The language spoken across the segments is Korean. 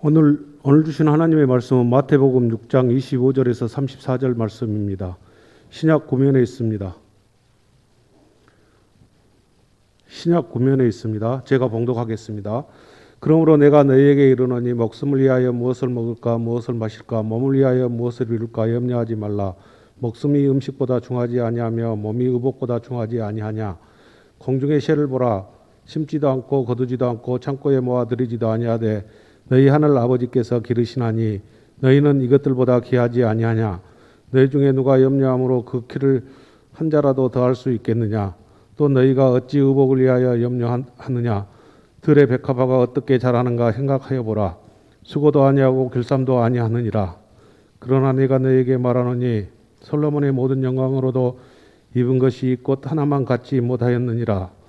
오늘 주신 하나님의 말씀은 마태복음 6장 25절에서 34절 말씀입니다. 신약 구면에 있습니다. 제가 봉독하겠습니다. 그러므로 내가 너희에게 이르노니 목숨을 위하여 무엇을 먹을까 무엇을 마실까 몸을 위하여 무엇을 이룰까 염려하지 말라. 목숨이 음식보다 중하지 아니하며 몸이 의복보다 중하지 아니하냐. 공중의 새를 보라. 심지도 않고 거두지도 않고 창고에 모아 들이지도 아니하되 너희 하늘 아버지께서 기르시나니 너희는 이것들보다 귀하지 아니하냐. 너희 중에 누가 염려함으로 그 키를 한 자라도 더할 수 있겠느냐. 또 너희가 어찌 의복을 위하여 염려하느냐. 들의 백합화가 어떻게 자라는가 생각하여 보라. 수고도 아니하고 길쌈도 아니하느니라. 그러나 내가 너희에게 말하노니 솔로몬의 모든 영광으로도 입은 것이 꽃 하나만 갖지 못하였느니라.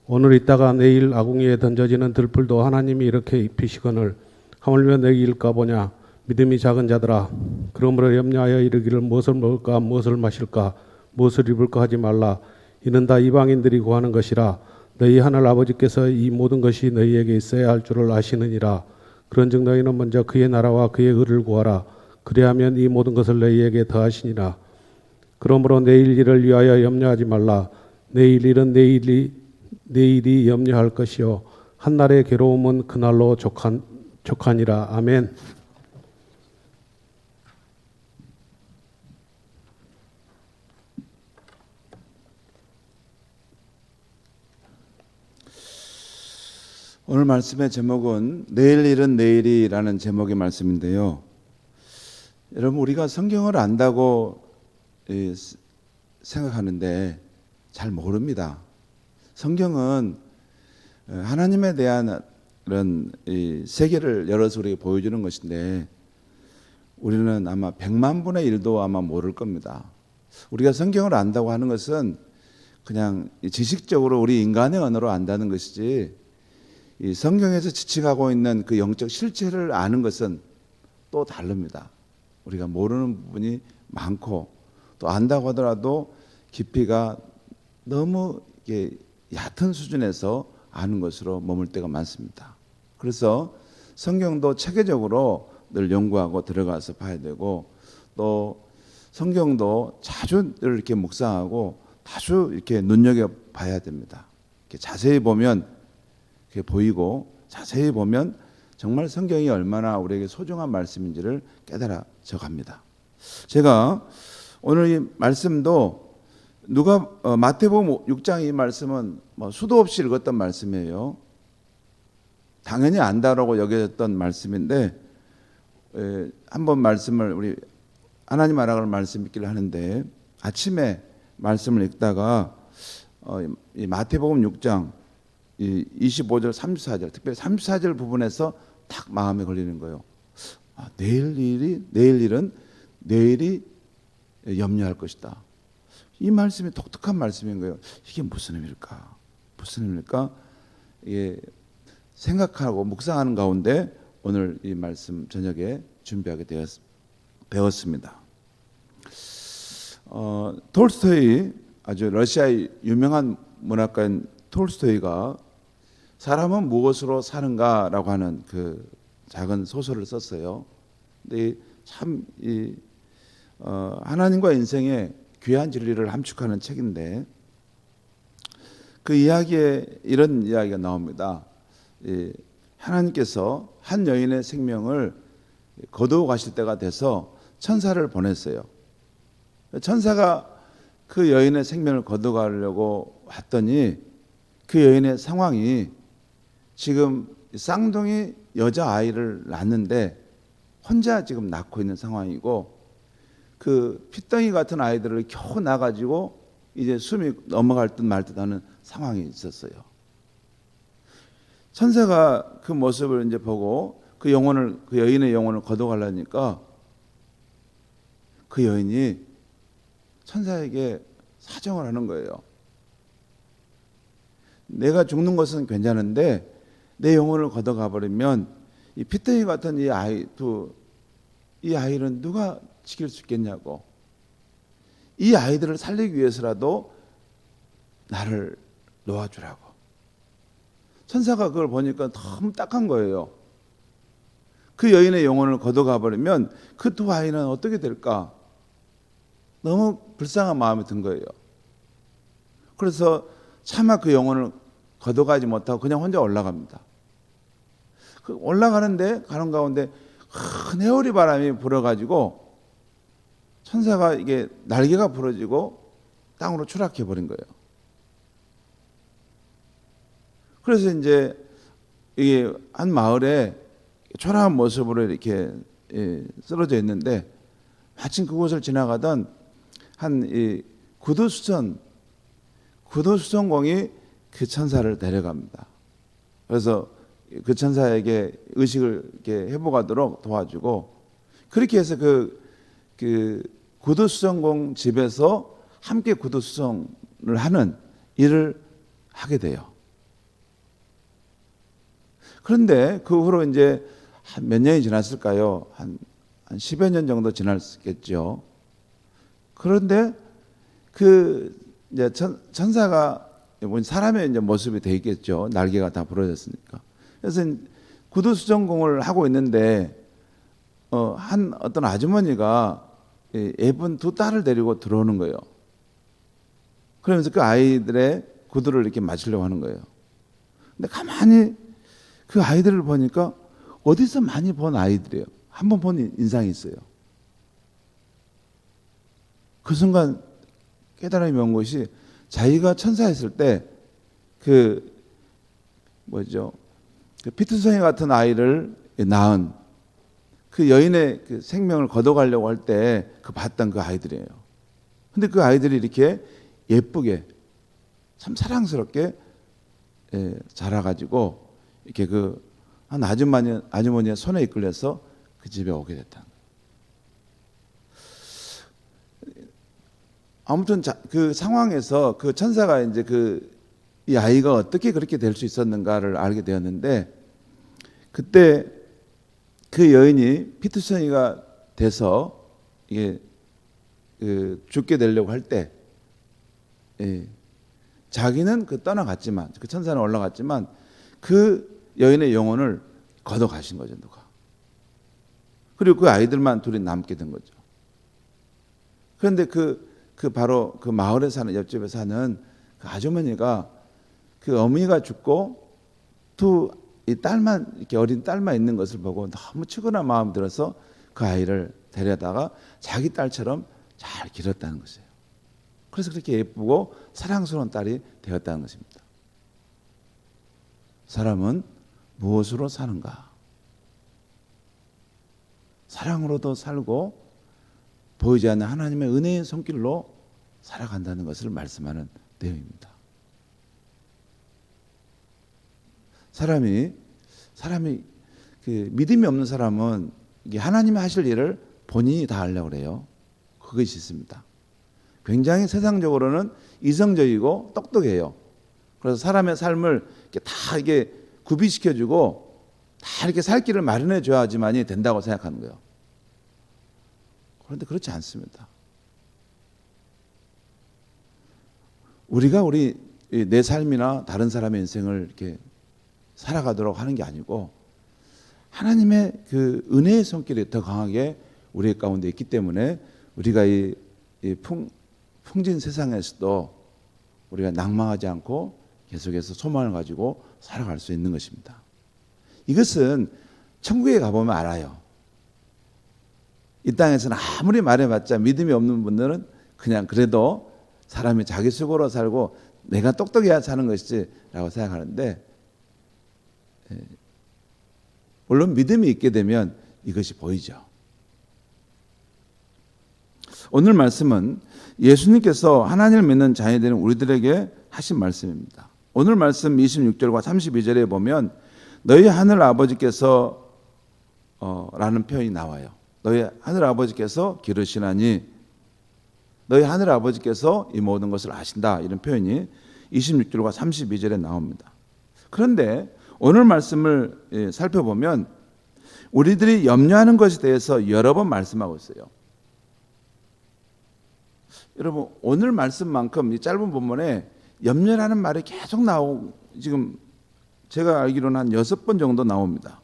오늘 있다가 내일 아궁이에 던져지는 들풀도 하나님이 이렇게 입히시거늘 하물며 너희일까 보냐. 믿음이 작은 자들아, 그러므로 염려하여 이르기를 무엇을 먹을까 무엇을 마실까 무엇을 입을까 하지 말라. 이는 다 이방인들이 구하는 것이라. 너희 하늘 아버지께서 이 모든 것이 너희에게 있어야 할 줄을 아시느니라. 그런즉 너희는 먼저 그의 나라와 그의 의를 구하라. 그리하면 이 모든 것을 너희에게 더하시니라. 그러므로 내일 일을 위하여 염려하지 말라. 내일 일은 내일이 염려할 것이요 한날의 괴로움은 그날로 족하니라. 아멘. 오늘 말씀의 제목은 내일 일은 내일이라는 제목의 말씀인데요. 여러분, 우리가 성경을 안다고 생각하는데 잘 모릅니다. 성경은 하나님에 대한 이런 세계를 열어서 우리에게 보여주는 것인데 우리는 아마 100만 분의 1도 아마 모를 겁니다. 우리가 성경을 안다고 하는 것은 그냥 지식적으로 우리 인간의 언어로 안다는 것이지 이 성경에서 지칭하고 있는 그 영적 실체를 아는 것은 또 다릅니다. 우리가 모르는 부분이 많고 또 안다고 하더라도 깊이가 너무 얕은 수준에서 아는 것으로 머물 때가 많습니다. 그래서 성경도 체계적으로 늘 연구하고 들어가서 봐야 되고 또 성경도 자주 이렇게 묵상하고 자주 이렇게 눈여겨봐야 됩니다. 이렇게 자세히 보면 그게 보이고 자세히 보면 정말 성경이 얼마나 우리에게 소중한 말씀인지를 깨달아져 갑니다. 제가 오늘 이 말씀도 마태복음 6장 이 말씀은 수도 없이 읽었던 말씀이에요. 당연히 안다라고 여겨졌던 말씀인데 한번 말씀을 우리 하나님 알아갈 말씀 읽기를 하는데 아침에 말씀을 읽다가 이 마태복음 6장 25절 34절 특별히 34절 부분에서 딱 마음에 걸리는 거예요. 내일 일은 내일이 염려할 것이다. 이 말씀이 독특한 말씀인 거예요. 이게 무슨 의미일까? 이게 생각하고 묵상하는 가운데 오늘 이 말씀 저녁에 준비하게 배웠습니다. 톨스토이, 아주 러시아의 유명한 문학가인 톨스토이가 사람은 무엇으로 사는가라고 하는 그 작은 소설을 썼어요. 근데 참 하나님과 인생의 귀한 진리를 함축하는 책인데 그 이야기에 이런 이야기가 나옵니다. 하나님께서 한 여인의 생명을 거두어 가실 때가 돼서 천사를 보냈어요. 천사가 그 여인의 생명을 거두어 가려고 왔더니 그 여인의 상황이 지금 쌍둥이 여자아이를 낳는데 혼자 지금 낳고 있는 상황이고 그 핏덩이 같은 아이들을 겨우 낳아가지고 이제 숨이 넘어갈 듯 말 듯 하는 상황이 있었어요. 천사가 그 모습을 이제 보고 그 여인의 영혼을 거둬가려니까 그 여인이 천사에게 사정을 하는 거예요. 내가 죽는 것은 괜찮은데 내 영혼을 걷어가 버리면 이 핏덩이 같은 이 아이는 누가 지킬 수 있겠냐고. 이 아이들을 살리기 위해서라도 나를 놓아주라고. 천사가 그걸 보니까 너무 딱한 거예요. 그 여인의 영혼을 걷어가 버리면 그 두 아이는 어떻게 될까? 너무 불쌍한 마음이 든 거예요. 그래서 차마 그 영혼을 걷어가지 못하고 그냥 혼자 올라갑니다. 그 올라가는데 가는 가운데 큰 해오리 바람이 불어가지고 천사가 이게 날개가 부러지고 땅으로 추락해 버린 거예요. 그래서 이제 이게 한 마을에 초라한 모습으로 이렇게 쓰러져 있는데 마침 그곳을 지나가던 한 구두수선공이 그 천사를 데려갑니다. 그래서 그 천사에게 의식을 이렇게 회복하도록 도와주고 그렇게 해서 그 구두수선공 집에서 함께 구두수선을 하는 일을 하게 돼요. 그런데 그 후로 이제 한 몇 년이 지났을까요? 한 10여 년 정도 지났겠죠. 그런데 그 이제 천사가 사람의 이제 모습이 돼 있겠죠. 날개가 다 부러졌으니까. 그래서 구두수정공을 하고 있는데 어떤 아주머니가 예쁜 두 딸을 데리고 들어오는 거예요. 그러면서 그 아이들의 구두를 이렇게 맞추려고 하는 거예요. 근데 가만히 그 아이들을 보니까 어디서 많이 본 아이들이에요. 한 번 본 인상이 있어요. 그 순간 깨달음이 온 것이 자기가 천사였을 때 그 피투성이 같은 아이를 낳은 그 여인의 그 생명을 걷어가려고 할 때 봤던 그 아이들이에요. 근데 그 아이들이 이렇게 예쁘게 참 사랑스럽게 자라가지고 이렇게 한 아주머니의 손에 이끌려서 그 집에 오게 됐다. 아무튼 그 상황에서 그 천사가 이제 이 아이가 어떻게 그렇게 될 수 있었는가를 알게 되었는데 그때 그 여인이 피투성이가 돼서 이게 죽게 되려고 할 때 자기는 떠나갔지만 그 천사는 올라갔지만 그 여인의 영혼을 걷어가신 거죠, 누가. 그리고 그 아이들만 둘이 남게 된 거죠. 그런데 바로 그 마을에 사는 옆집에 사는 그 아주머니가 그 어머니가 죽고 이 딸만 이렇게 어린 딸만 있는 것을 보고 너무 측은한 마음이 들어서 그 아이를 데려다가 자기 딸처럼 잘 기렀다는 것이에요. 그래서 그렇게 예쁘고 사랑스러운 딸이 되었다는 것입니다. 사람은 무엇으로 사는가? 사랑으로도 살고 보이지 않는 하나님의 은혜의 손길로 살아간다는 것을 말씀하는 내용입니다. 사람이 믿음이 없는 사람은 이게 하나님이 하실 일을 본인이 다 하려고 그래요. 그것이 있습니다. 굉장히 세상적으로는 이성적이고 똑똑해요. 그래서 사람의 삶을 이게 구비시켜주고 다 이렇게 살 길을 마련해 줘야지만이 된다고 생각하는 거예요. 그런데 그렇지 않습니다. 우리가 내 삶이나 다른 사람의 인생을 이렇게 살아가도록 하는 게 아니고 하나님의 그 은혜의 손길이 더 강하게 우리 가운데 있기 때문에 우리가 이 풍진 세상에서도 우리가 낭망하지 않고 계속해서 소망을 가지고 살아갈 수 있는 것입니다. 이것은 천국에 가보면 알아요. 이 땅에서는 아무리 말해봤자 믿음이 없는 분들은 그냥 그래도 사람이 자기 수고로 살고 내가 똑똑해야 사는 것이지 라고 생각하는데 물론 믿음이 있게 되면 이것이 보이죠. 오늘 말씀은 예수님께서 하나님을 믿는 자녀이 되는 우리들에게 하신 말씀입니다. 오늘 말씀 26절과 32절에 보면 너희 하늘 아버지께서 라는 표현이 나와요. 너희 하늘 아버지께서 기르시나니 너희 하늘 아버지께서 이 모든 것을 아신다. 이런 표현이 26절과 32절에 나옵니다. 그런데 오늘 말씀을 살펴보면 우리들이 염려하는 것에 대해서 여러 번 말씀하고 있어요. 여러분 오늘 말씀만큼 이 짧은 본문에 염려라는 말이 계속 지금 제가 알기로는 한 6번 정도 나옵니다.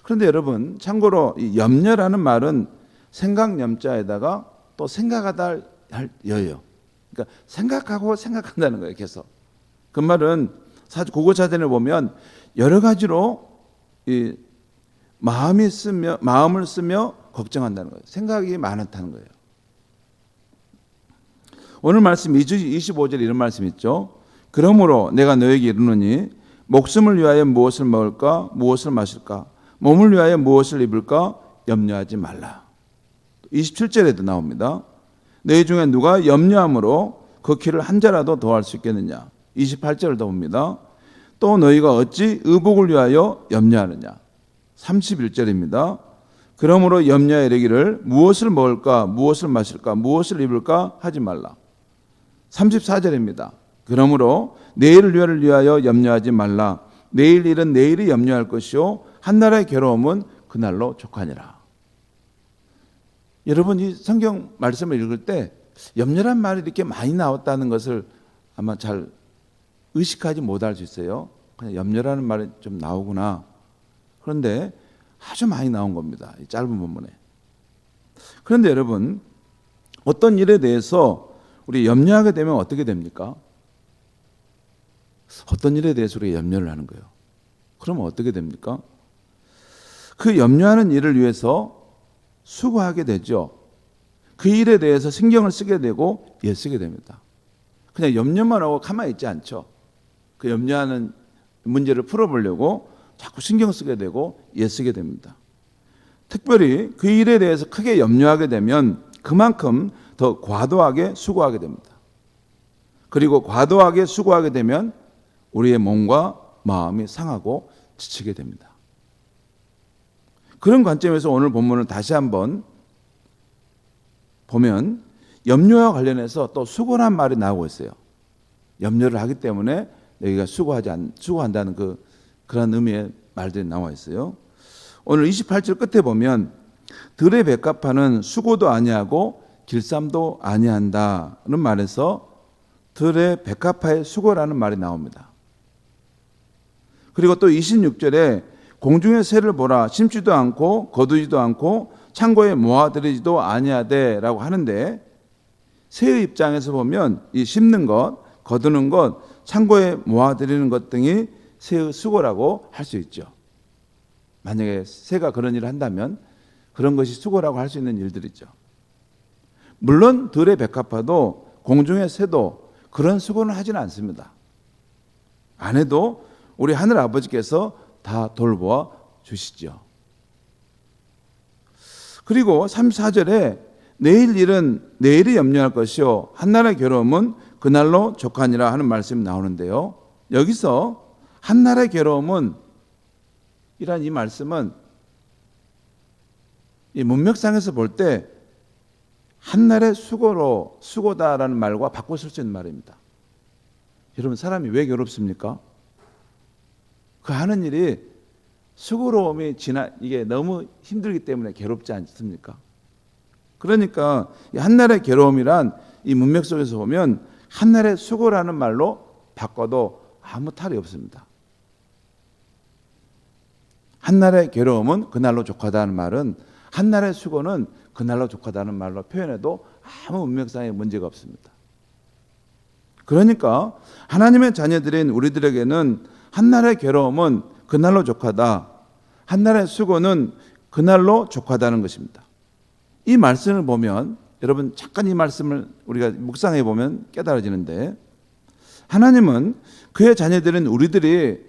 그런데 여러분, 참고로 이 염려라는 말은 생각 염자에다가 또 생각하다 할 여예요. 그러니까 생각하고 생각한다는 거예요, 계속. 그 말은 국어 사전에 보면 여러 가지로 이 마음을 쓰며 걱정한다는 거예요. 생각이 많다는 거예요. 오늘 말씀 25절에 이런 말씀 있죠. 그러므로 내가 너에게 이르노니 목숨을 위하여 무엇을 먹을까 무엇을 마실까 몸을 위하여 무엇을 입을까 염려하지 말라. 27절에도 나옵니다. 너희 중에 누가 염려함으로 그 키를 한 자라도 더할 수 있겠느냐. 28절을 더 봅니다. 또 너희가 어찌 의복을 위하여 염려하느냐. 31절입니다. 그러므로 염려하여 이르기를 무엇을 먹을까 무엇을 마실까 무엇을 입을까 하지 말라. 34절입니다. 그러므로 내일을 위하여 염려하지 말라. 내일 일은 내일이 염려할 것이요 한나라의 괴로움은 그날로 족하니라. 여러분, 이 성경 말씀을 읽을 때 염려란 말이 이렇게 많이 나왔다는 것을 아마 잘 의식하지 못할 수 있어요. 그냥 염려라는 말이 좀 나오구나. 그런데 아주 많이 나온 겁니다, 이 짧은 본문에. 그런데 여러분, 어떤 일에 대해서 우리 염려하게 되면 어떻게 됩니까? 어떤 일에 대해서 우리가 염려를 하는 거예요. 그러면 어떻게 됩니까? 그 염려하는 일을 위해서 수고하게 되죠. 그 일에 대해서 신경을 쓰게 되고 애쓰게 됩니다. 그냥 염려만 하고 가만히 있지 않죠. 그 염려하는 문제를 풀어보려고 자꾸 신경 쓰게 되고 애쓰게 됩니다. 특별히 그 일에 대해서 크게 염려하게 되면 그만큼 더 과도하게 수고하게 됩니다. 그리고 과도하게 수고하게 되면 우리의 몸과 마음이 상하고 지치게 됩니다. 그런 관점에서 오늘 본문을 다시 한번 보면 염려와 관련해서 또 수고란 말이 나오고 있어요. 염려를 하기 때문에 여기가 수고한다는 그런 의미의 말들이 나와 있어요. 오늘 28절 끝에 보면 들의 백합화는 수고도 아니하고 길쌈도 아니한다는 말에서 들의 백합화의 수고라는 말이 나옵니다. 그리고 또 26절에 공중의 새를 보라 심지도 않고 거두지도 않고 창고에 모아들이지도 아니하되라고 하는데 새의 입장에서 보면 이 심는 것, 거두는 것, 창고에 모아들이는 것 등이 새의 수고라고 할 수 있죠. 만약에 새가 그런 일을 한다면 그런 것이 수고라고 할 수 있는 일들이죠. 물론 들의 백합화도 공중의 새도 그런 수고는 하지는 않습니다. 안 해도 우리 하늘 아버지께서 다 돌보아 주시죠. 그리고 34절에 내일 일은 내일이 염려할 것이요 한날의 괴로움은 그날로 족하니라 하는 말씀이 나오는데요. 여기서 한날의 괴로움은 이란 이 말씀은 이 문맥상에서 볼 때 한날의 수고다라는 말과 바꿔 쓸 수 있는 말입니다. 여러분, 사람이 왜 괴롭습니까? 그 하는 일이 수고로움이 이게 너무 힘들기 때문에 괴롭지 않습니까? 그러니까 이 한날의 괴로움이란 이 문맥 속에서 보면 한날의 수고라는 말로 바꿔도 아무 탈이 없습니다. 한날의 괴로움은 그날로 족하다는 말은 한날의 수고는 그날로 족하다는 말로 표현해도 아무 문맥상의 문제가 없습니다. 그러니까 하나님의 자녀들인 우리들에게는 한날의 괴로움은 그날로 족하다, 한날의 수고는 그날로 족하다는 것입니다. 이 말씀을 보면 여러분 잠깐 이 말씀을 우리가 묵상해 보면 깨달아지는데 하나님은 그의 자녀들인 우리들이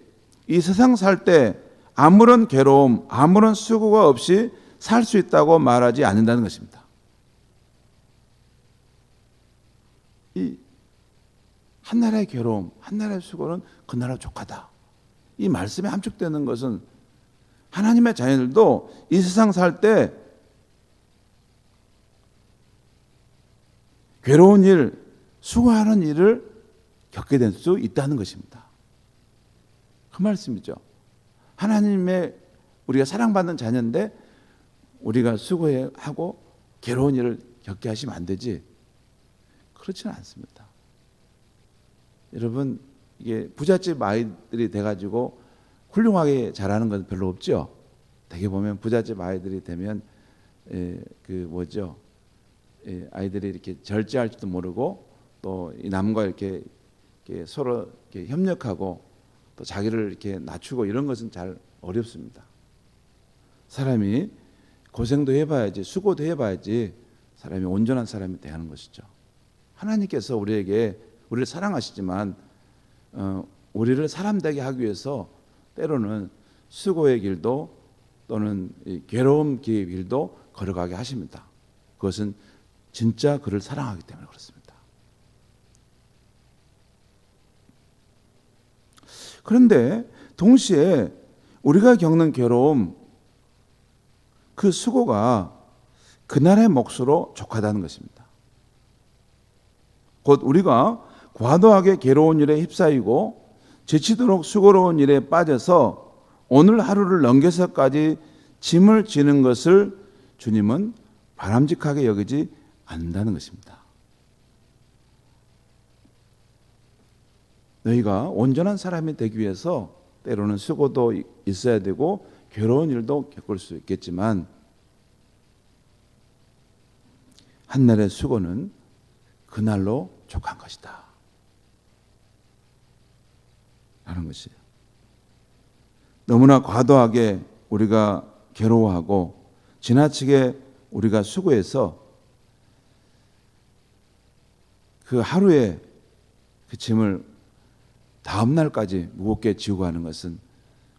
이 세상 살 때 아무런 괴로움, 아무런 수고가 없이 살 수 있다고 말하지 않는다는 것입니다. 이 한날의 괴로움, 한날의 수고는 그날로 족하다. 이 말씀에 함축되는 것은 하나님의 자녀들도 이 세상 살 때 괴로운 일, 수고하는 일을 겪게 될 수 있다는 것입니다. 그 말씀이죠. 하나님의 우리가 사랑받는 자녀인데 우리가 수고하고 괴로운 일을 겪게 하시면 안 되지. 그렇지는 않습니다. 여러분, 이게 부잣집 아이들이 돼가지고 훌륭하게 자라는 건 별로 없죠. 대개 보면 부잣집 아이들이 되면 아이들이 이렇게 절제할지도 모르고 또 이 남과 이렇게 서로 이렇게 협력하고 또 자기를 이렇게 낮추고 이런 것은 잘 어렵습니다. 사람이 고생도 해봐야지, 수고도 해봐야지 사람이 온전한 사람이 되는 것이죠. 하나님께서 우리를 사랑하시지만 우리를 사람되게 하기 위해서 때로는 수고의 길도 또는 괴로움 길도 걸어가게 하십니다. 그것은 진짜 그를 사랑하기 때문에 그렇습니다. 그런데 동시에 우리가 겪는 괴로움, 그 수고가 그날의 몫으로 족하다는 것입니다. 곧 우리가 과도하게 괴로운 일에 휩싸이고 지치도록 수고로운 일에 빠져서 오늘 하루를 넘겨서까지 짐을 지는 것을 주님은 바람직하게 여기지 않는다는 것입니다. 너희가 온전한 사람이 되기 위해서 때로는 수고도 있어야 되고 괴로운 일도 겪을 수 있겠지만 한날의 수고는 그날로 족한 것이다 라는 것이에요. 너무나 과도하게 우리가 괴로워하고 지나치게 우리가 수고해서 그 하루의 그 짐을 다음 날까지 무겁게 지고 가는 것은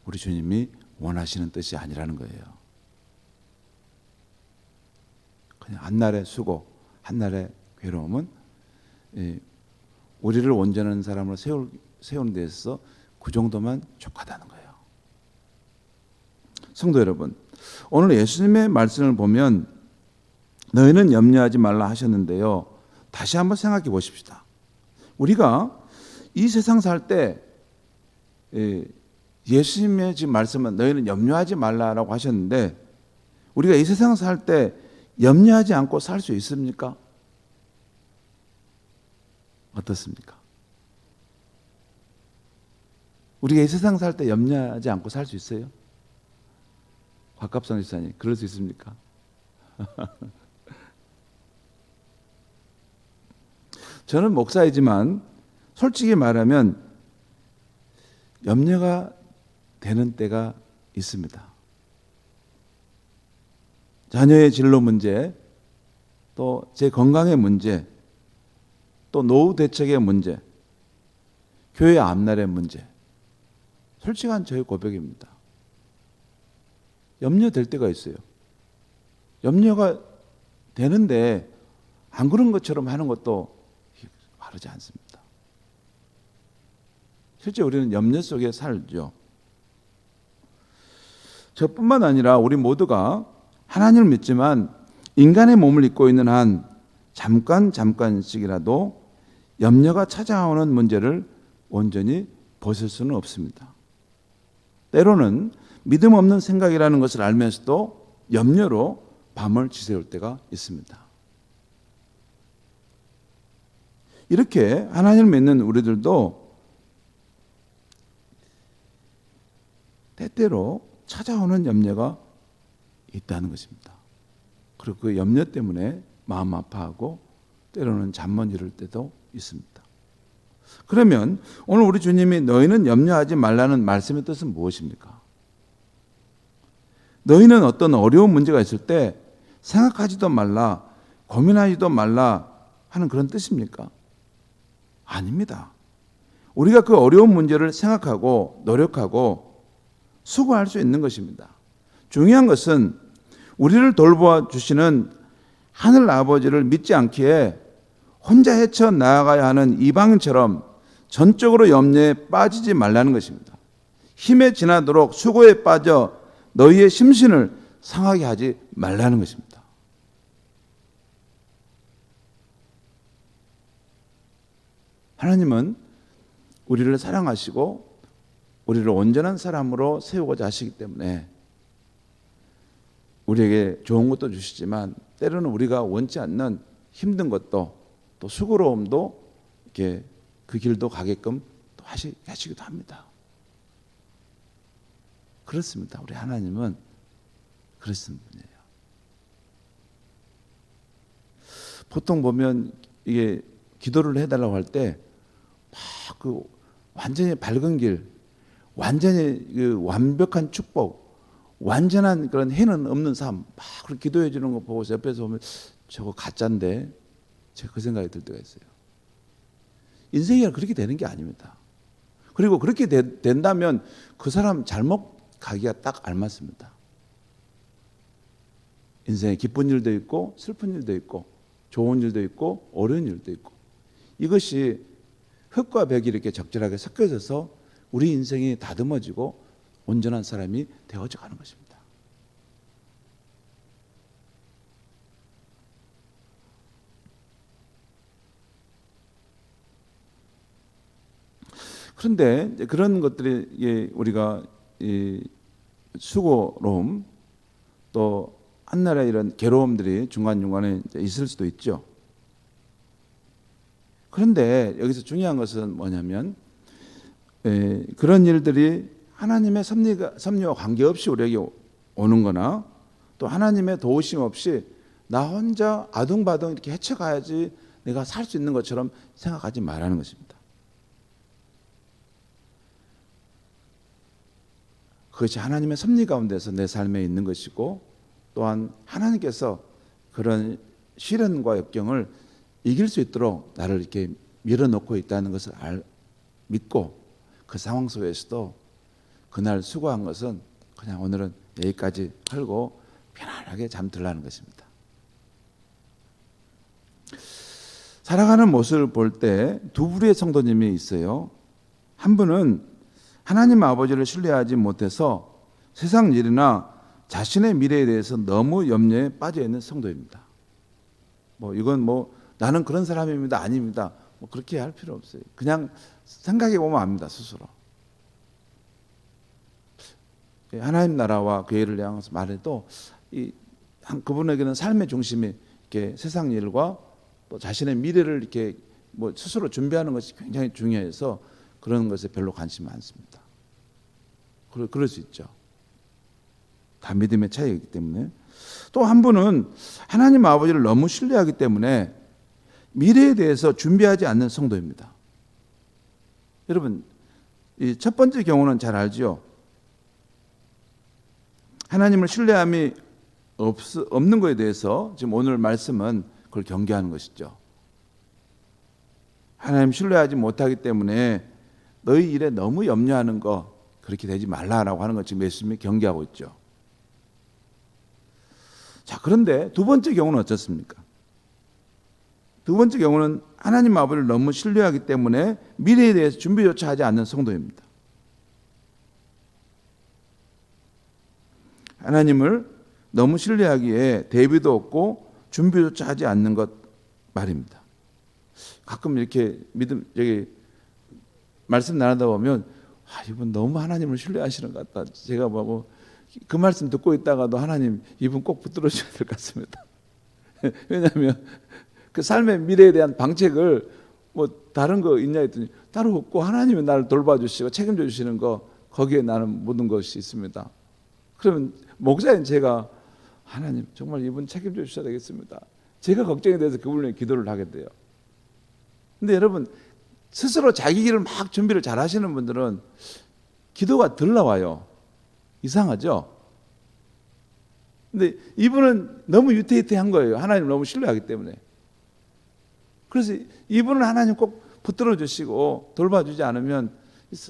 우리 주님이 원하시는 뜻이 아니라는 거예요. 그냥 한날의 수고, 한날의 괴로움은 우리를 온전한 사람으로 세우는 데 있어서 그 정도만 족하다는 거예요. 성도 여러분, 오늘 예수님의 말씀을 보면 너희는 염려하지 말라 하셨는데요. 다시 한번 생각해 보십시다. 우리가 이 세상 살 때 예수님의 지금 말씀은 너희는 염려하지 말라라고 하셨는데 우리가 이 세상 살 때 염려하지 않고 살 수 있습니까? 어떻습니까? 우리가 이 세상 살 때 염려하지 않고 살 수 있어요? 곽갑성 지사님, 그럴 수 있습니까? 저는 목사이지만 솔직히 말하면 염려가 되는 때가 있습니다. 자녀의 진로 문제, 또 제 건강의 문제, 또 노후 대책의 문제, 교회 앞날의 문제. 솔직한 저의 고백입니다. 염려될 때가 있어요. 염려가 되는데 안 그런 것처럼 하는 것도 바르지 않습니다. 실제 우리는 염려 속에 살죠. 저뿐만 아니라 우리 모두가 하나님을 믿지만 인간의 몸을 입고 있는 한 잠깐씩이라도 염려가 찾아오는 문제를 온전히 벗을 수는 없습니다. 때로는 믿음 없는 생각이라는 것을 알면서도 염려로 밤을 지새울 때가 있습니다. 이렇게 하나님을 믿는 우리들도 때때로 찾아오는 염려가 있다는 것입니다. 그리고 그 염려 때문에 마음 아파하고 때로는 잠 못 이룰 때도 있습니다. 그러면 오늘 우리 주님이 너희는 염려하지 말라는 말씀의 뜻은 무엇입니까? 너희는 어떤 어려운 문제가 있을 때 생각하지도 말라, 고민하지도 말라 하는 그런 뜻입니까? 아닙니다. 우리가 그 어려운 문제를 생각하고 노력하고 수고할 수 있는 것입니다. 중요한 것은 우리를 돌보아 주시는 하늘 아버지를 믿지 않기에 혼자 헤쳐 나아가야 하는 이방인처럼 전적으로 염려에 빠지지 말라는 것입니다. 힘에 지나도록 수고에 빠져 너희의 심신을 상하게 하지 말라는 것입니다. 하나님은 우리를 사랑하시고 우리를 온전한 사람으로 세우고자 하시기 때문에 우리에게 좋은 것도 주시지만 때로는 우리가 원치 않는 힘든 것도 또 수고로움도 이렇게 그 길도 가게끔 또 하시기도 합니다. 그렇습니다. 우리 하나님은 그랬던 분이에요. 보통 보면 이게 기도를 해달라고 할 때 막 그 완전히 밝은 길, 완전히 그 완벽한 축복, 완전한 그런 해는 없는 삶, 막 그렇게 기도해 주는 거 보고서 옆에서 보면 저거 가짜인데, 제가 그 생각이 들 때가 있어요. 인생이 그렇게 되는 게 아닙니다. 그리고 그렇게 된다면 그 사람 잘못 가기가 딱 알맞습니다. 인생에 기쁜 일도 있고 슬픈 일도 있고 좋은 일도 있고 어려운 일도 있고, 이것이 흙과 벽이 이렇게 적절하게 섞여져서 우리 인생이 다듬어지고 온전한 사람이 되어져 가는 것입니다. 그런데 그런 것들이 우리가 이 수고로움 또 한나라의 이런 괴로움들이 중간중간에 있을 수도 있죠. 그런데 여기서 중요한 것은 뭐냐면 그런 일들이 하나님의 섭리와 관계없이 우리에게 오는 거나 또 하나님의 도우심 없이 나 혼자 아둥바둥 이렇게 헤쳐가야지 내가 살 수 있는 것처럼 생각하지 말라는 것입니다. 그것이 하나님의 섭리 가운데서 내 삶에 있는 것이고, 또한 하나님께서 그런 시련과 역경을 이길 수 있도록 나를 이렇게 밀어넣고 있다는 것을 믿고, 그 상황 속에서도 그날 수고한 것은 그냥 오늘은 여기까지 하고 편안하게 잠들라는 것입니다. 살아가는 모습을 볼 때 두 부류의 성도님이 있어요. 한 분은 하나님 아버지를 신뢰하지 못해서 세상 일이나 자신의 미래에 대해서 너무 염려에 빠져 있는 성도입니다. 이건 나는 그런 사람입니다, 아닙니다, 그렇게 할 필요 없어요. 그냥 생각해 보면 압니다, 스스로. 하나님 나라와 교회를 향해서 말해도 그분에게는 삶의 중심이 이렇게 세상 일과 또 자신의 미래를 이렇게 스스로 준비하는 것이 굉장히 중요해서 그런 것에 별로 관심이 많습니다. 그럴 수 있죠. 다 믿음의 차이이기 때문에. 또 한 분은 하나님 아버지를 너무 신뢰하기 때문에 미래에 대해서 준비하지 않는 성도입니다. 여러분, 이 첫 번째 경우는 잘 알죠. 하나님을 신뢰함이 없는 것에 대해서 지금 오늘 말씀은 그걸 경계하는 것이죠. 하나님 신뢰하지 못하기 때문에 너희 일에 너무 염려하는 거 그렇게 되지 말라라고 하는 것 지금 예수님이 경계하고 있죠. 자, 그런데 두 번째 경우는 어떻습니까? 두 번째 경우는 하나님 아버지를 너무 신뢰하기 때문에 미래에 대해서 준비조차 하지 않는 성도입니다. 하나님을 너무 신뢰하기에 대비도 없고 준비조차 하지 않는 것 말입니다. 가끔 이렇게 말씀 나누다 보면 이분 너무 하나님을 신뢰하시는 것 같다. 제가 그 말씀 듣고 있다가도 하나님 이분 꼭 붙들어 주셔야 될 것 같습니다. 왜냐하면 그 삶의 미래에 대한 방책을 다른 거 있냐 했더니 따로 없고 하나님이 나를 돌봐주시고 책임져 주시는 거, 거기에 나는 모든 것이 있습니다. 그러면 목사인 제가 하나님 정말 이분 책임져 주셔야 되겠습니다, 제가 걱정이 돼서 그분에게 기도를 하게 돼요. 근데 여러분, 스스로 자기 길을 막 준비를 잘 하시는 분들은 기도가 덜 나와요. 이상하죠? 근데 이분은 너무 유태유태한 거예요. 하나님을 너무 신뢰하기 때문에. 그래서 이분은 하나님 꼭 붙들어 주시고 돌봐주지 않으면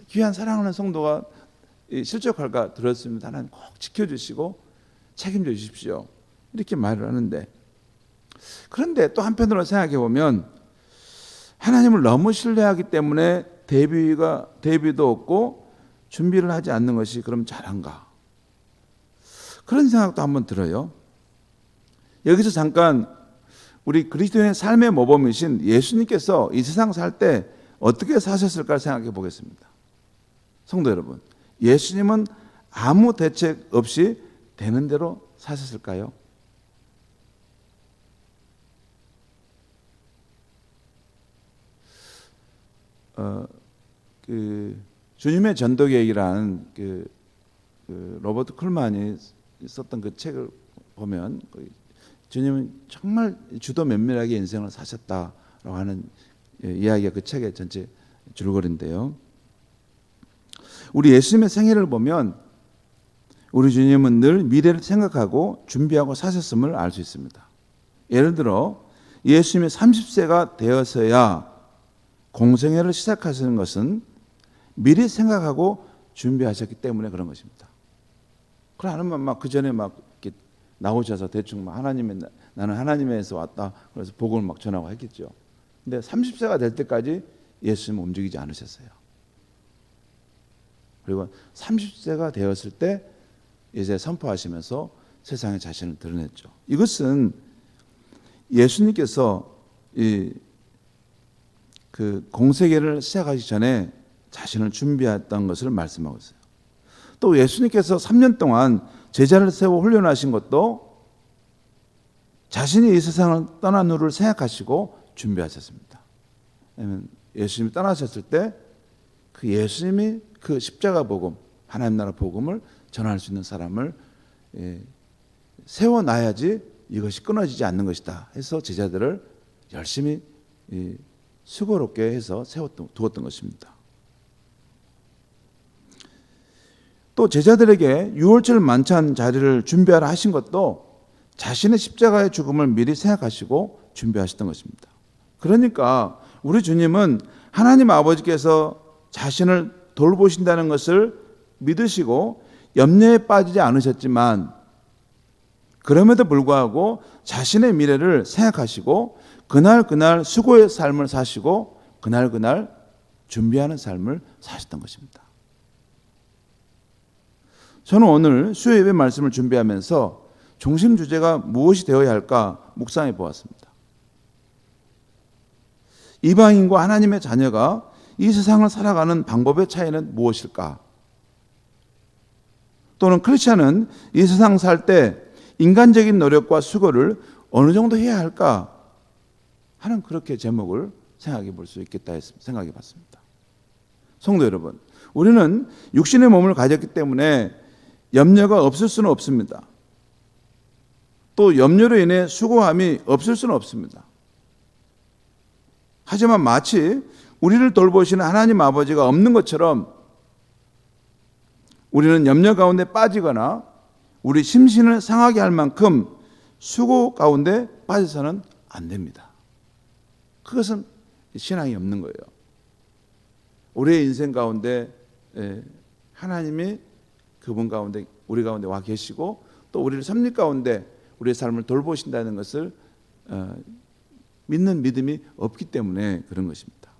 귀한 사랑하는 성도가 실족할까 들었습니다. 하나님 꼭 지켜주시고 책임져 주십시오, 이렇게 말을 하는데, 그런데 또 한편으로 생각해 보면 하나님을 너무 신뢰하기 때문에 대비도 없고 준비를 하지 않는 것이 그럼 잘한가? 그런 생각도 한번 들어요. 여기서 잠깐 우리 그리스도인의 삶의 모범이신 예수님께서 이 세상 살 때 어떻게 사셨을까 생각해 보겠습니다. 성도 여러분, 예수님은 아무 대책 없이 되는 대로 사셨을까요? 주님의 전도계획이라는 그 로버트 쿨만이 썼던 그 책을 보면 주님은 정말 주도 면밀하게 인생을 사셨다라고 하는 이야기가 그 책의 전체 줄거리인데요. 우리 예수님의 생애를 보면 우리 주님은 늘 미래를 생각하고 준비하고 사셨음을 알 수 있습니다. 예를 들어 예수님이 30세가 되어서야 공생애를 시작하시는 것은 미리 생각하고 준비하셨기 때문에 그런 것입니다. 그럼 하나님은 막 그 전에 막 이렇게 나오셔서 대충 막 나는 하나님에서 왔다 그래서 복음을 막 전하고 했겠죠. 근데 30세가 될 때까지 예수님은 움직이지 않으셨어요. 그리고 30세가 되었을 때 이제 선포하시면서 세상에 자신을 드러냈죠. 이것은 예수님께서 그 공세계를 시작하기 전에 자신을 준비했던 것을 말씀하고 있어요. 또 예수님께서 3년 동안 제자를 세워 훈련하신 것도 자신이 이 세상을 떠난 후를 생각하시고 준비하셨습니다. 왜냐하면 예수님이 떠나셨을 때 그 예수님이 그 십자가 복음, 하나님 나라 복음을 전할 수 있는 사람을 세워놔야지 이것이 끊어지지 않는 것이다 해서 제자들을 열심히 수고롭게 해서 두었던 것입니다. 또 제자들에게 유월절 만찬 자리를 준비하라 하신 것도 자신의 십자가의 죽음을 미리 생각하시고 준비하셨던 것입니다. 그러니까 우리 주님은 하나님 아버지께서 자신을 돌보신다는 것을 믿으시고 염려에 빠지지 않으셨지만 그럼에도 불구하고 자신의 미래를 생각하시고 그날 수고의 삶을 사시고 그날 준비하는 삶을 사셨던 것입니다. 저는 오늘 수요 예배 말씀을 준비하면서 중심 주제가 무엇이 되어야 할까 묵상해 보았습니다. 이방인과 하나님의 자녀가 이 세상을 살아가는 방법의 차이는 무엇일까? 또는 크리스찬은 이 세상 살 때 인간적인 노력과 수고를 어느 정도 해야 할까 하는 그렇게 제목을 생각해 볼 수 있겠다 생각해 봤습니다. 성도 여러분, 우리는 육신의 몸을 가졌기 때문에 염려가 없을 수는 없습니다. 또 염려로 인해 수고함이 없을 수는 없습니다. 하지만 마치 우리를 돌보시는 하나님 아버지가 없는 것처럼 우리는 염려 가운데 빠지거나 우리 심신을 상하게 할 만큼 수고 가운데 빠져서는 안 됩니다. 그것은 신앙이 없는 거예요. 우리의 인생 가운데 하나님이 그분 가운데 우리 가운데 와 계시고 또 우리를 섭리 가운데 우리의 삶을 돌보신다는 것을 믿는 믿음이 없기 때문에 그런 것입니다.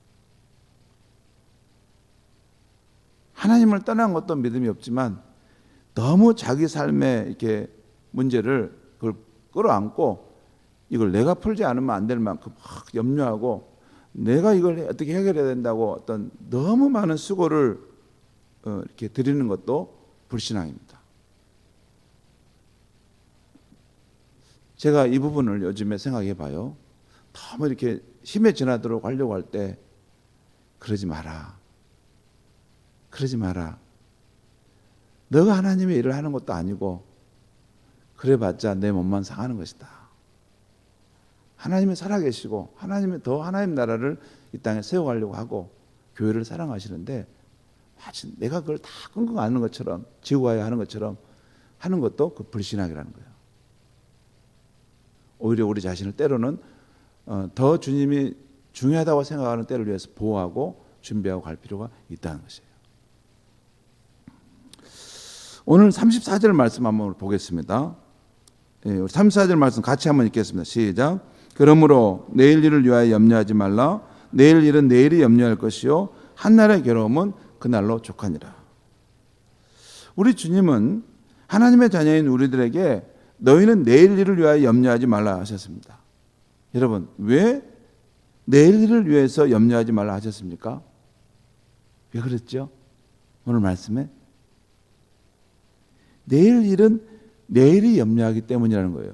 하나님을 떠난 것도 믿음이 없지만 너무 자기 삶의 이렇게 문제를 그걸 끌어안고 이걸 내가 풀지 않으면 안 될 만큼 막 염려하고 내가 이걸 어떻게 해결해야 된다고 어떤 너무 많은 수고를 이렇게 드리는 것도 불신앙입니다. 제가 이 부분을 요즘에 생각해 봐요. 너무 이렇게 힘에 지나도록 하려고 할 때 그러지 마라. 그러지 마라. 너가 하나님의 일을 하는 것도 아니고 그래봤자 내 몸만 상하는 것이다. 하나님이 살아계시고 하나님이 더 하나님 나라를 이 땅에 세워가려고 하고 교회를 사랑하시는데 마치 내가 그걸 다 끙끙 앓는 것처럼 지고가야 하는 것처럼 하는 것도 그 불신앙이라는 거예요. 오히려 우리 자신을 때로는 더 주님이 중요하다고 생각하는 때를 위해서 보호하고 준비하고 갈 필요가 있다는 것이에요. 오늘 34절 말씀 한번 보겠습니다. 34절 말씀 같이 한번 읽겠습니다. 시작. 그러므로 내일 일을 위하여 염려하지 말라. 내일 일은 내일이 염려할 것이요 한날의 괴로움은 그날로 족하니라. 우리 주님은 하나님의 자녀인 우리들에게 너희는 내일 일을 위하여 염려하지 말라 하셨습니다. 여러분, 왜 내일 일을 위해서 염려하지 말라 하셨습니까? 왜 그랬죠? 오늘 말씀에 내일 일은 내일이 염려하기 때문이라는 거예요.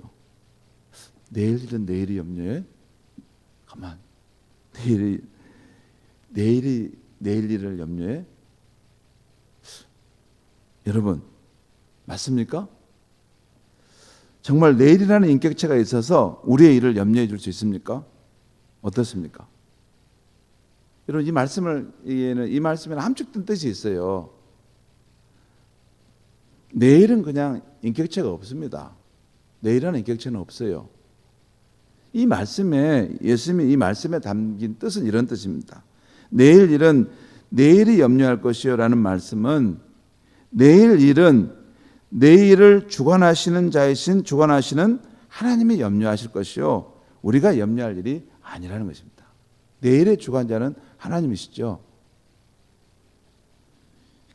내일 일은 내일이 염려해? 가만. 내일 일을 염려해? 여러분, 맞습니까? 정말 내일이라는 인격체가 있어서 우리의 일을 염려해 줄 수 있습니까? 어떻습니까? 여러분, 이 말씀에는 함축된 뜻이 있어요. 내일은 그냥 인격체가 없습니다. 내일이라는 인격체는 없어요. 이 말씀에, 예수님이 이 말씀에 담긴 뜻은 이런 뜻입니다. 내일 일은 내일이 염려할 것이요 라는 말씀은, 내일 일은 내일을 주관하시는 자이신 주관하시는 하나님이 염려하실 것이요 우리가 염려할 일이 아니라는 것입니다. 내일의 주관자는 하나님이시죠.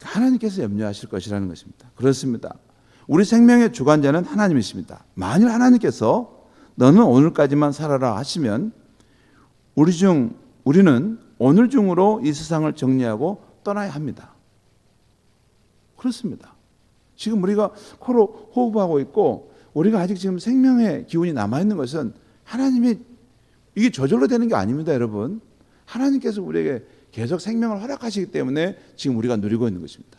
하나님께서 염려하실 것이라는 것입니다. 그렇습니다. 우리 생명의 주관자는 하나님이십니다. 만일 하나님께서 너는 오늘까지만 살아라 하시면 우리는 오늘 중으로 이 세상을 정리하고 떠나야 합니다. 그렇습니다. 지금 우리가 코로 호흡하고 있고 우리가 아직 지금 생명의 기운이 남아있는 것은 하나님이, 이게 저절로 되는 게 아닙니다, 여러분. 하나님께서 우리에게 계속 생명을 허락하시기 때문에 지금 우리가 누리고 있는 것입니다.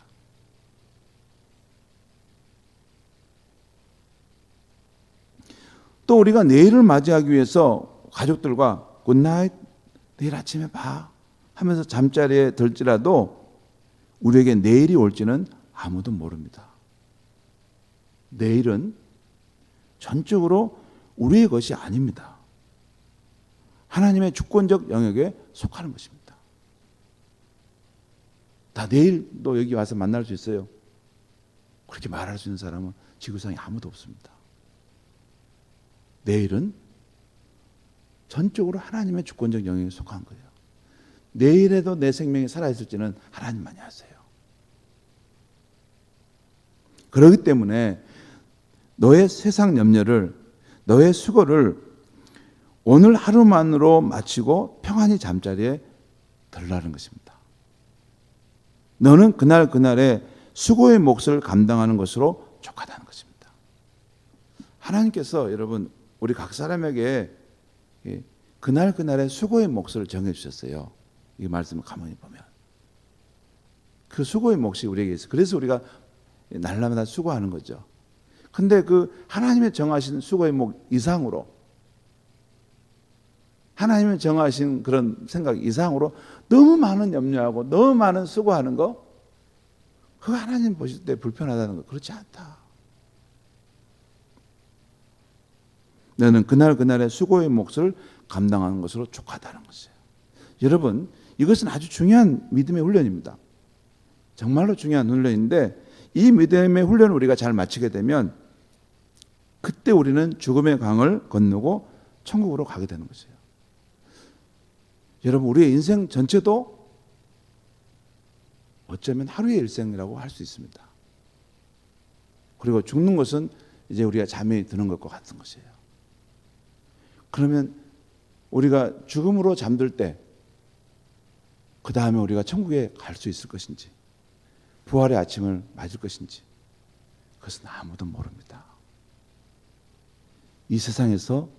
또 우리가 내일을 맞이하기 위해서 가족들과 굿나잇, 내일 아침에 봐 하면서 잠자리에 들지라도 우리에게 내일이 올지는 아무도 모릅니다. 내일은 전적으로 우리의 것이 아닙니다. 하나님의 주권적 영역에 속하는 것입니다. 다 내일도 여기 와서 만날 수 있어요. 그렇게 말할 수 있는 사람은 지구상에 아무도 없습니다. 내일은 전적으로 하나님의 주권적 영역에 속한 거예요. 내일에도 내 생명이 살아있을지는 하나님만이 아세요. 그렇기 때문에 너의 세상 염려를, 너의 수고를 오늘 하루만으로 마치고 평안히 잠자리에 들라는 것입니다. 너는 그날의 수고의 몫을 감당하는 것으로 족하다는 것입니다. 하나님께서 여러분 우리 각 사람에게 그날의 수고의 몫을 정해 주셨어요. 이 말씀을 가만히 보면 그 수고의 몫이 우리에게 있어요. 그래서 우리가 날마다 수고하는 거죠. 근데 그 하나님의 정하신 수고의 목 이상으로, 하나님의 정하신 그런 생각 이상으로 너무 많은 염려하고 너무 많은 수고하는 거, 그거 하나님 보실 때 불편하다는 거, 그렇지 않다. 너는 그날의 수고의 몫을 감당하는 것으로 족하다는 것이에요. 여러분, 이것은 아주 중요한 믿음의 훈련입니다. 정말로 중요한 훈련인데, 이 믿음의 훈련을 우리가 잘 마치게 되면 그때 우리는 죽음의 강을 건너고 천국으로 가게 되는 것이에요. 여러분, 우리의 인생 전체도 어쩌면 하루의 일생이라고 할 수 있습니다. 그리고 죽는 것은 이제 우리가 잠이 드는 것과 같은 것이에요. 그러면 우리가 죽음으로 잠들 때 그 다음에 우리가 천국에 갈 수 있을 것인지, 부활의 아침을 맞을 것인지, 그것은 아무도 모릅니다. 이 세상에서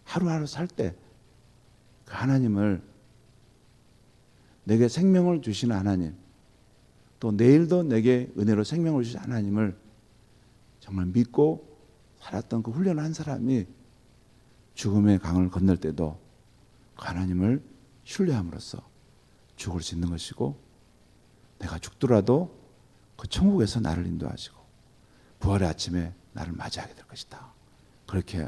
하루하루 살 때 그 하나님을, 내게 생명을 주시는 하나님, 또 내일도 내게 은혜로 생명을 주신 하나님을 정말 믿고 살았던 그 훈련한 사람이 죽음의 강을 건널 때도 그 하나님을 신뢰함으로써 죽을 수 있는 것이고, 내가 죽더라도 그 천국에서 나를 인도하시고 부활의 아침에 나를 맞이하게 될 것이다. 그렇게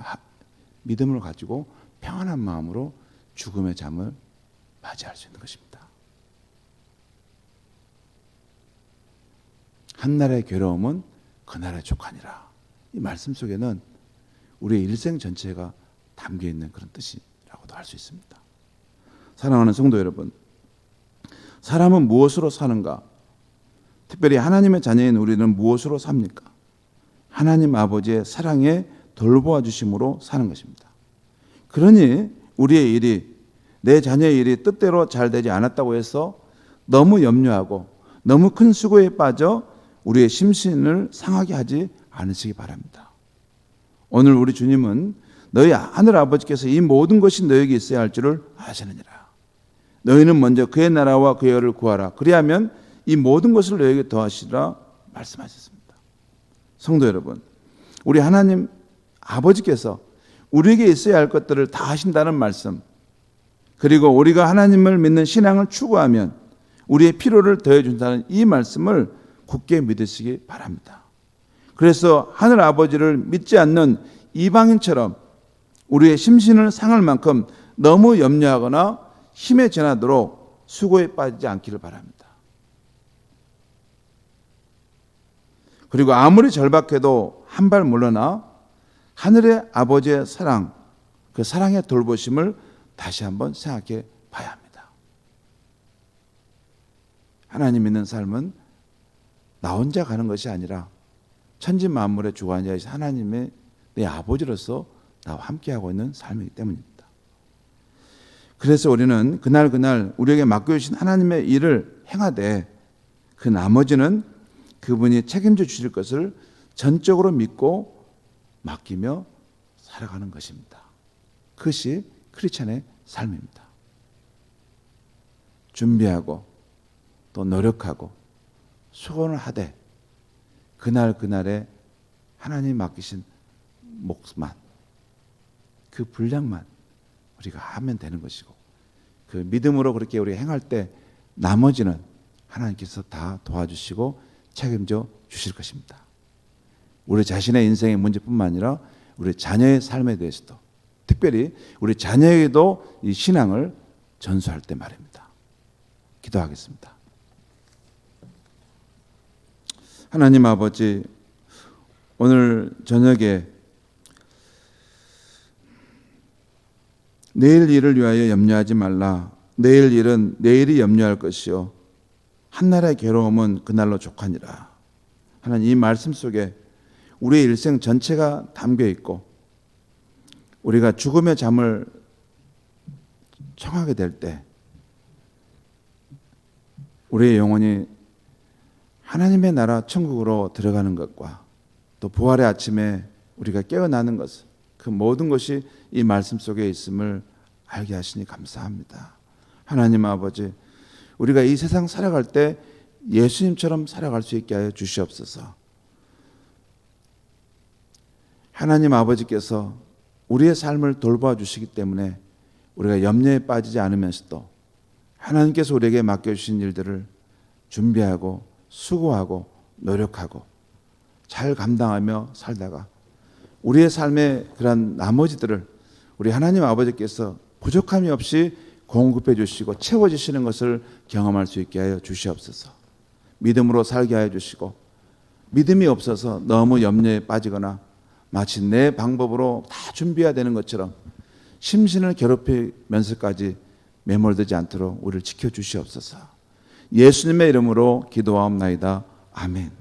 믿음을 가지고 평안한 마음으로 죽음의 잠을 맞이할 수 있는 것입니다. 한날의 괴로움은 그날의 족하니라. 이 말씀 속에는 우리의 일생 전체가 담겨 있는 그런 뜻이라고도 할 수 있습니다. 사랑하는 성도 여러분, 사람은 무엇으로 사는가? 특별히 하나님의 자녀인 우리는 무엇으로 삽니까? 하나님 아버지의 사랑에 돌보아 주심으로 사는 것입니다. 그러니 우리의 일이, 내 자녀의 일이 뜻대로 잘 되지 않았다고 해서 너무 염려하고 너무 큰 수고에 빠져 우리의 심신을 상하게 하지 않으시기 바랍니다. 오늘 우리 주님은 너희 하늘 아버지께서 이 모든 것이 너에게 있어야 할 줄을 아시느니라. 너희는 먼저 그의 나라와 그의 의를 구하라. 그리하면 이 모든 것을 너에게 더하시리라 말씀하셨습니다. 성도 여러분, 우리 하나님 아버지께서 우리에게 있어야 할 것들을 다 하신다는 말씀, 그리고 우리가 하나님을 믿는 신앙을 추구하면 우리의 필요를 더해준다는 이 말씀을 굳게 믿으시기 바랍니다. 그래서 하늘 아버지를 믿지 않는 이방인처럼 우리의 심신을 상할 만큼 너무 염려하거나 힘에 지나도록 수고에 빠지지 않기를 바랍니다. 그리고 아무리 절박해도 한 발 물러나 하늘의 아버지의 사랑, 그 사랑의 돌보심을 다시 한번 생각해 봐야 합니다. 하나님 믿는 삶은 나 혼자 가는 것이 아니라 천지 만물의 주관자이신 하나님의 내 아버지로서 나와 함께하고 있는 삶이기 때문입니다. 그래서 우리는 그날 우리에게 맡겨주신 하나님의 일을 행하되 그 나머지는 그분이 책임져 주실 것을 전적으로 믿고 맡기며 살아가는 것입니다. 그것이 크리스찬의 삶입니다. 준비하고 또 노력하고 수고를 하되 그날에 하나님 맡기신 몫만, 그 분량만 우리가 하면 되는 것이고, 그 믿음으로 그렇게 우리가 행할 때 나머지는 하나님께서 다 도와주시고 책임져 주실 것입니다. 우리 자신의 인생의 문제뿐만 아니라 우리 자녀의 삶에 대해서도, 특별히 우리 자녀에게도 이 신앙을 전수할 때 말입니다. 기도하겠습니다. 하나님 아버지, 오늘 저녁에 내일 일을 위하여 염려하지 말라. 내일 일은 내일이 염려할 것이요 한날의 괴로움은 그날로 족하니라. 하나님, 이 말씀 속에 우리의 일생 전체가 담겨 있고 우리가 죽음의 잠을 청하게 될 때 우리의 영혼이 하나님의 나라 천국으로 들어가는 것과 또 부활의 아침에 우리가 깨어나는 것, 그 모든 것이 이 말씀 속에 있음을 알게 하시니 감사합니다. 하나님 아버지, 우리가 이 세상 살아갈 때 예수님처럼 살아갈 수 있게 하여 주시옵소서. 하나님 아버지께서 우리의 삶을 돌봐 주시기 때문에 우리가 염려에 빠지지 않으면서도 하나님께서 우리에게 맡겨주신 일들을 준비하고 수고하고 노력하고 잘 감당하며 살다가 우리의 삶의 그런 나머지들을 우리 하나님 아버지께서 부족함이 없이 공급해 주시고 채워주시는 것을 경험할 수 있게 하여 주시옵소서. 믿음으로 살게 하여 주시고, 믿음이 없어서 너무 염려에 빠지거나 마치 내 방법으로 다 준비해야 되는 것처럼 심신을 괴롭히면서까지 매몰되지 않도록 우리를 지켜주시옵소서. 예수님의 이름으로 기도하옵나이다. 아멘.